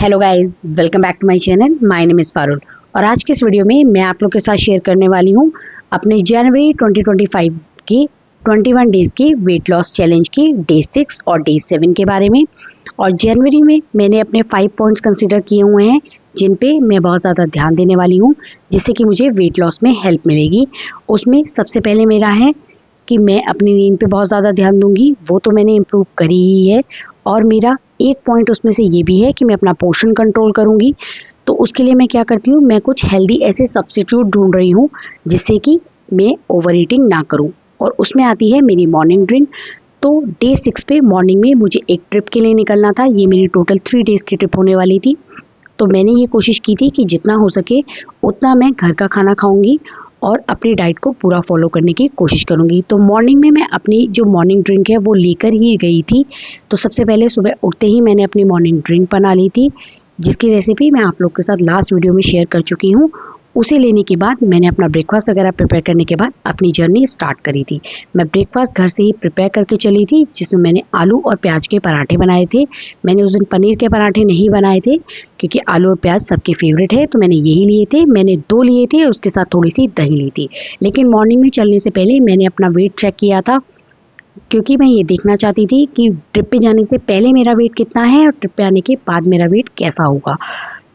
Hello guys, welcome back to my channel. My name is Parul और आज के इस वीडियो में मैं आप लोग के साथ शेयर करने वाली हूँ अपने जनवरी 2025 की 21 डेज़ की वेट लॉस चैलेंज की डे 6 और डे 7 के बारे में। और जनवरी में मैंने अपने 5 पॉइंट्स कंसीडर किए हुए हैं जिन पे मैं बहुत ज़्यादा ध्यान देने वाली हूँ, जिससे कि मुझे वेट लॉस में हेल्प मिलेगी। उसमें सबसे पहले मेरा है कि मैं अपनी नींद पे बहुत ज़्यादा ध्यान दूंगी, वो तो मैंने इम्प्रूव करी ही है। और मेरा एक पॉइंट उसमें से ये भी है कि मैं अपना पोर्शन कंट्रोल करूंगी। तो उसके लिए मैं क्या करती हूँ, मैं कुछ हेल्दी ऐसे सब्स्टिट्यूट ढूंढ रही हूँ जिससे कि मैं ओवर ईटिंग ना करूँ। और उसमें आती है मेरी मॉर्निंग ड्रिंक। तो डे 6 पे मॉर्निंग में मुझे एक ट्रिप के लिए निकलना था। ये मेरी टोटल 3 डेज़ की ट्रिप होने वाली थी। तो मैंने ये कोशिश की थी कि जितना हो सके उतना मैं घर का खाना खाऊंगी और अपनी डाइट को पूरा फॉलो करने की कोशिश करूंगी। तो मॉर्निंग में मैं अपनी जो मॉर्निंग ड्रिंक है वो लेकर ही गई थी। तो सबसे पहले सुबह उठते ही मैंने अपनी मॉर्निंग ड्रिंक बना ली थी, जिसकी रेसिपी मैं आप लोग के साथ लास्ट वीडियो में शेयर कर चुकी हूँ। उसे लेने के बाद मैंने अपना ब्रेकफास्ट वगैरह प्रिपेयर करने के बाद अपनी जर्नी स्टार्ट करी थी। मैं ब्रेकफास्ट घर से ही प्रिपेयर करके चली थी, जिसमें मैंने आलू और प्याज के पराठे बनाए थे। मैंने उस दिन पनीर के पराठे नहीं बनाए थे क्योंकि आलू और प्याज सबके फेवरेट है, तो मैंने यही लिए थे। मैंने 2 लिए थे और उसके साथ थोड़ी सी दही ली थी। लेकिन मॉर्निंग में चलने से पहले मैंने अपना वेट चेक किया था, क्योंकि मैं ये देखना चाहती थी कि ट्रिप पे जाने से पहले मेरा वेट कितना है और ट्रिप पे आने के बाद मेरा वेट कैसा होगा।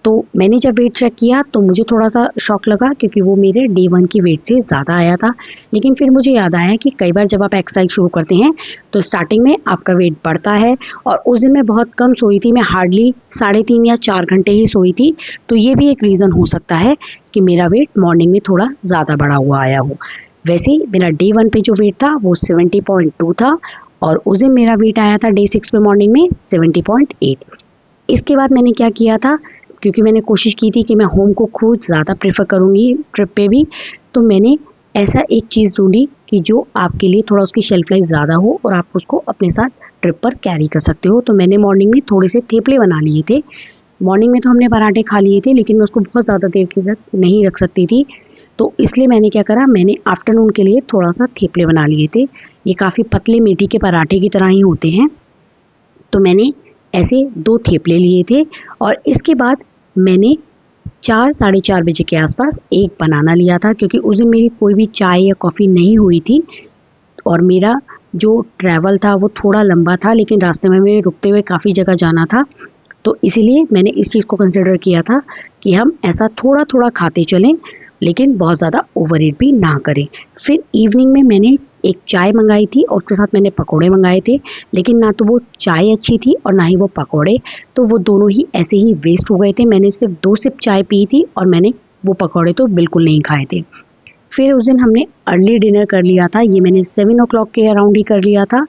तो मैंने जब वेट चेक किया तो मुझे थोड़ा सा शॉक लगा, क्योंकि वो मेरे डे 1 की वेट से ज़्यादा आया था। लेकिन फिर मुझे याद आया कि कई बार जब आप एक्सरसाइज शुरू करते हैं तो स्टार्टिंग में आपका वेट बढ़ता है। और उस दिन मैं बहुत कम सोई थी, मैं हार्डली 3.5 या 4 घंटे ही सोई थी। तो ये भी एक रीज़न हो सकता है कि मेरा वेट मॉर्निंग में थोड़ा ज़्यादा बढ़ा हुआ आया हो। वैसे मेरा डे 1 पे जो वेट था वो 70.2 था और उस दिन मेरा वेट आया था डे 6 पे मॉर्निंग में 70.8। इसके बाद मैंने क्या किया था, क्योंकि मैंने कोशिश की थी कि मैं होम कुक फूड ज़्यादा प्रेफर करूँगी ट्रिप पे भी, तो मैंने ऐसा एक चीज़ ढूंढी कि जो आपके लिए थोड़ा उसकी शेल्फ लाइफ ज़्यादा हो और आप उसको अपने साथ ट्रिप पर कैरी कर सकते हो। तो मैंने मॉर्निंग में थोड़े से थेपले बना लिए थे। मॉर्निंग में तो हमने पराठे खा लिए थे, लेकिन मैं उसको बहुत ज़्यादा देर के तक नहीं रख सकती थी। तो इसलिए मैंने क्या करा, मैंने आफ्टरनून के लिए थोड़ा सा थेपले बना लिए थे। ये काफ़ी पतले मीठी के पराठे की तरह ही होते हैं। तो मैंने ऐसे 2 थेपले लिए थे और इसके बाद मैंने 4 साढ़े 4 बजे के आसपास एक बनाना लिया था, क्योंकि उस दिन मेरी कोई भी चाय या कॉफ़ी नहीं हुई थी। और मेरा जो ट्रैवल था वो थोड़ा लंबा था, लेकिन रास्ते में हमें रुकते हुए काफ़ी जगह जाना था। तो इसीलिए मैंने इस चीज़ को कंसिडर किया था कि हम ऐसा थोड़ा थोड़ा खाते चलें, लेकिन बहुत ज़्यादा ओवर ईट भी ना करें। फिर इवनिंग में मैंने एक चाय मंगाई थी और उसके साथ मैंने पकोड़े मंगाए थे, लेकिन ना तो वो चाय अच्छी थी और ना ही वो पकोड़े, तो वो दोनों ही ऐसे ही वेस्ट हो गए थे। मैंने सिर्फ 2 सिप चाय पी थी और मैंने वो पकोड़े तो बिल्कुल नहीं खाए थे। फिर उस दिन हमने अर्ली डिनर कर लिया था, ये मैंने 7 o'clock के अराउंड ही कर लिया था,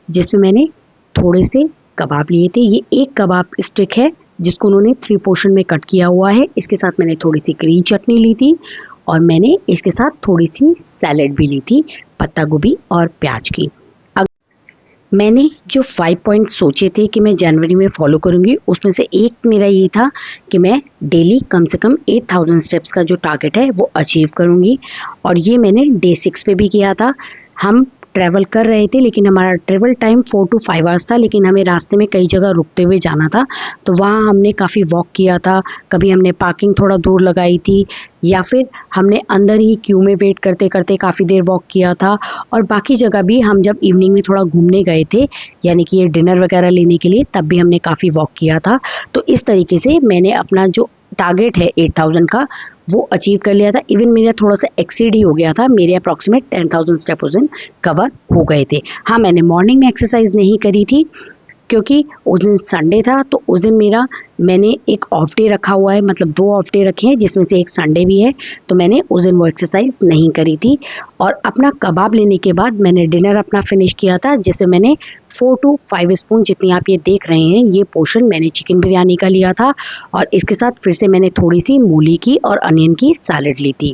जिसमें मैंने थोड़े से कबाब लिए थे। ये एक कबाब स्टिक है जिसको उन्होंने 3 पोर्शन में कट किया हुआ है। इसके साथ मैंने थोड़ी सी ग्रीन चटनी ली थी और मैंने इसके साथ थोड़ी सी सैलेड भी ली थी, पत्ता गोभी और प्याज की। मैंने जो 5 पॉइंट सोचे थे कि मैं जनवरी में फॉलो करूंगी, उसमें से एक मेरा ये था कि मैं डेली कम से कम 8000 स्टेप्स का जो टारगेट है वो अचीव करूंगी। और ये मैंने डे 6 पे भी किया था। हम ट्रैवल कर रहे थे, लेकिन हमारा ट्रैवल टाइम 4 to 5 आवर्स था, लेकिन हमें रास्ते में कई जगह रुकते हुए जाना था। तो वहाँ हमने काफ़ी वॉक किया था। कभी हमने पार्किंग थोड़ा दूर लगाई थी, या फिर हमने अंदर ही क्यू में वेट करते करते काफ़ी देर वॉक किया था। और बाकी जगह भी हम जब इवनिंग में थोड़ा घूमने गए थे, यानी कि ये डिनर वगैरह लेने के लिए, तब भी हमने काफ़ी वॉक किया था। तो इस तरीके से मैंने अपना जो टारगेट है 8000 का वो अचीव कर लिया था। इवन मेरा थोड़ा सा एक्सीड ही हो गया था, मेरे अप्रॉक्सीमेट 10,000 स्टेप उस दिन कवर हो गए थे। हाँ, मैंने मॉर्निंग में एक्सरसाइज नहीं करी थी क्योंकि उस दिन संडे था। तो उस दिन मैंने एक ऑफ डे रखा हुआ है, मतलब 2 ऑफ डे रखे हैं जिसमें से एक संडे भी है। तो मैंने उस दिन वो एक्सरसाइज नहीं करी थी। और अपना कबाब लेने के बाद मैंने डिनर अपना फिनिश किया था, जिससे मैंने 4 to 5 स्पून, जितनी आप ये देख रहे हैं ये पोर्शन, मैंने चिकन बिरयानी का लिया था। और इसके साथ फिर से मैंने थोड़ी सी मूली की और अनियन की सैलेड ली थी।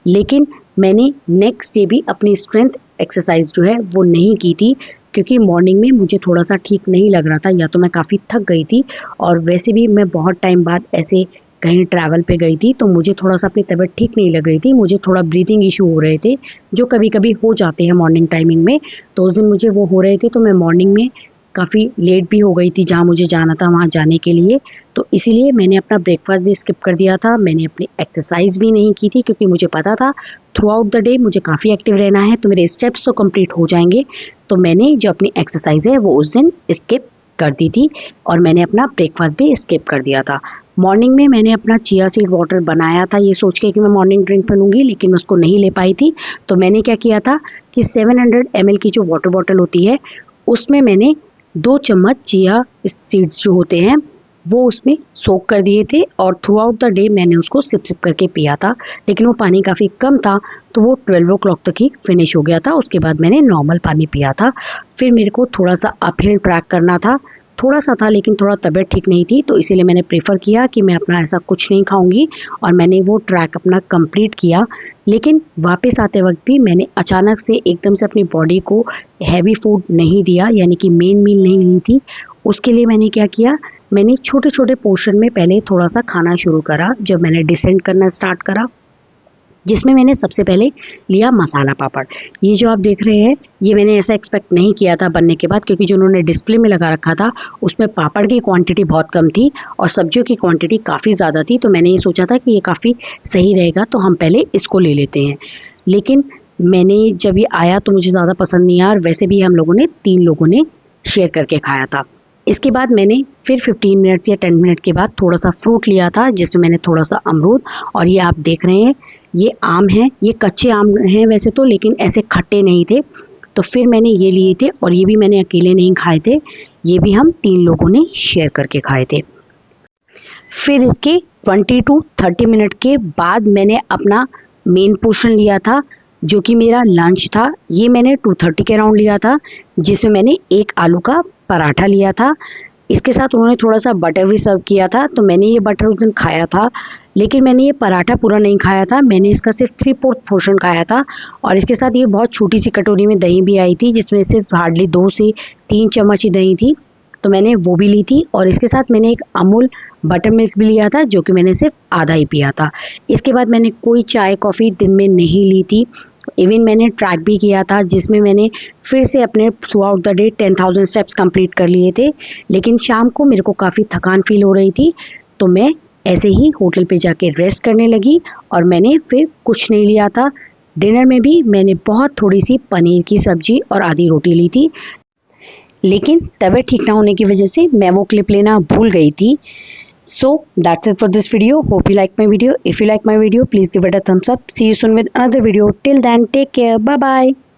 लेकिन मैंने नेक्स्ट डे भी अपनी स्ट्रेंथ एक्सरसाइज जो है वो नहीं की थी, क्योंकि मॉर्निंग में मुझे थोड़ा सा ठीक नहीं लग रहा था, या तो मैं काफ़ी थक गई थी और वैसे भी मैं बहुत टाइम बाद ऐसे कहीं ट्रैवल पे गई थी, तो मुझे थोड़ा सा अपनी तबीयत ठीक नहीं लग रही थी। मुझे थोड़ा ब्रीथिंग इशू हो रहे थे, जो कभी कभी हो जाते हैं मॉर्निंग टाइमिंग में। तो उस दिन मुझे वो हो रहे थे, तो मैं मॉर्निंग में काफ़ी लेट भी हो गई थी जहाँ मुझे जाना था वहाँ जाने के लिए, तो इसीलिए मैंने अपना ब्रेकफास्ट भी स्किप कर दिया था। मैंने अपनी एक्सरसाइज भी नहीं की थी क्योंकि मुझे पता था थ्रू आउट द डे मुझे काफ़ी एक्टिव रहना है, तो मेरे स्टेप्स तो कंप्लीट हो जाएंगे। तो मैंने जो अपनी एक्सरसाइज है वो उस दिन स्किप कर दी थी और मैंने अपना ब्रेकफास्ट भी स्किप कर दिया था। मॉर्निंग में मैंने अपना चिया सीड वाटर बनाया था ये सोच के कि मैं मॉर्निंग ड्रिंक बनूंगी, लेकिन मैं उसको नहीं ले पाई थी। तो मैंने क्या किया था कि 700 ml की जो वाटर बॉटल होती है उसमें मैंने 2 चम्मच चिया सीड्स जो होते हैं वो उसमें सोक कर दिए थे और थ्रू आउट द डे मैंने उसको सिप सिप करके पिया था। लेकिन वो पानी काफ़ी कम था तो वो 12 o'clock तक ही फिनिश हो गया था। उसके बाद मैंने नॉर्मल पानी पिया था। फिर मेरे को थोड़ा सा अपहिल ट्रैक करना था, थोड़ा सा था लेकिन थोड़ा तबीयत ठीक नहीं थी, तो इसीलिए मैंने प्रेफर किया कि मैं अपना ऐसा कुछ नहीं खाऊंगी और मैंने वो ट्रैक अपना कंप्लीट किया। लेकिन वापस आते वक्त भी मैंने अचानक से एकदम से अपनी बॉडी को हैवी फूड नहीं दिया, यानी कि मेन मील नहीं ली थी। उसके लिए मैंने क्या किया, मैंने छोटे छोटे पोर्शन में पहले थोड़ा सा खाना शुरू करा जब मैंने डिसेंड करना स्टार्ट करा, जिसमें मैंने सबसे पहले लिया मसाला पापड़। ये जो आप देख रहे हैं ये मैंने ऐसा एक्सपेक्ट नहीं किया था बनने के बाद, क्योंकि जो उन्होंने डिस्प्ले में लगा रखा था उसमें पापड़ की क्वांटिटी बहुत कम थी और सब्जियों की क्वांटिटी काफ़ी ज़्यादा थी। तो मैंने ये सोचा था कि ये काफ़ी सही रहेगा तो हम पहले इसको ले लेते हैं। लेकिन मैंने जब ये आया तो मुझे ज़्यादा पसंद नहीं आया और वैसे भी हम लोगों ने 3 लोगों ने शेयर करके खाया था। इसके बाद मैंने फिर 15 मिनट्स या 10 मिनट के बाद थोड़ा सा फ्रूट लिया था जिसमें मैंने थोड़ा सा अमरूद, और ये आप देख रहे हैं ये आम हैं, ये कच्चे आम हैं वैसे तो, लेकिन ऐसे खट्टे नहीं थे। तो फिर मैंने ये लिए थे और ये भी मैंने अकेले नहीं खाए थे, ये भी हम 3 लोगों ने शेयर करके खाए थे। फिर इसके 20 to 30 मिनट के बाद मैंने अपना मेन पोर्शन लिया था जो कि मेरा लंच था। ये मैंने 2:30 के अराउंड लिया था, जिसमें मैंने एक आलू का पराठा लिया था। इसके साथ उन्होंने थोड़ा सा बटर भी सर्व किया था, तो मैंने ये बटर उस दिन खाया था, लेकिन मैंने ये पराठा पूरा नहीं खाया था, मैंने इसका सिर्फ 3/4 पोर्शन खाया था। और इसके साथ ये बहुत छोटी सी कटोरी में दही भी आई थी जिसमें सिर्फ हार्डली 2 से 3 चम्मच ही दही थी, तो मैंने वो भी ली थी। और इसके साथ मैंने एक अमूल बटर मिल्क भी लिया था जो कि मैंने सिर्फ आधा ही पिया था। इसके बाद मैंने कोई चाय कॉफ़ी दिन में नहीं ली थी। इवन मैंने ट्रैक भी किया था जिसमें मैंने फिर से अपने through out the day 10,000 steps complete कर लिए थे, लेकिन शाम को मेरे को काफ़ी थकान फील हो रही थी तो मैं ऐसे ही होटल पे जाके रेस्ट करने लगी और मैंने फिर कुछ नहीं लिया था। डिनर में भी मैंने बहुत थोड़ी सी पनीर की सब्जी और आधी रोटी ली थी, लेकिन तबीयत ठीक ना होने की वजह से मैं वो क्लिप लेना भूल गई थी। So that's it for this video. Hope you like my video. If you like my video, please give it a thumbs up. See you soon with another video. Till then, take care. Bye bye.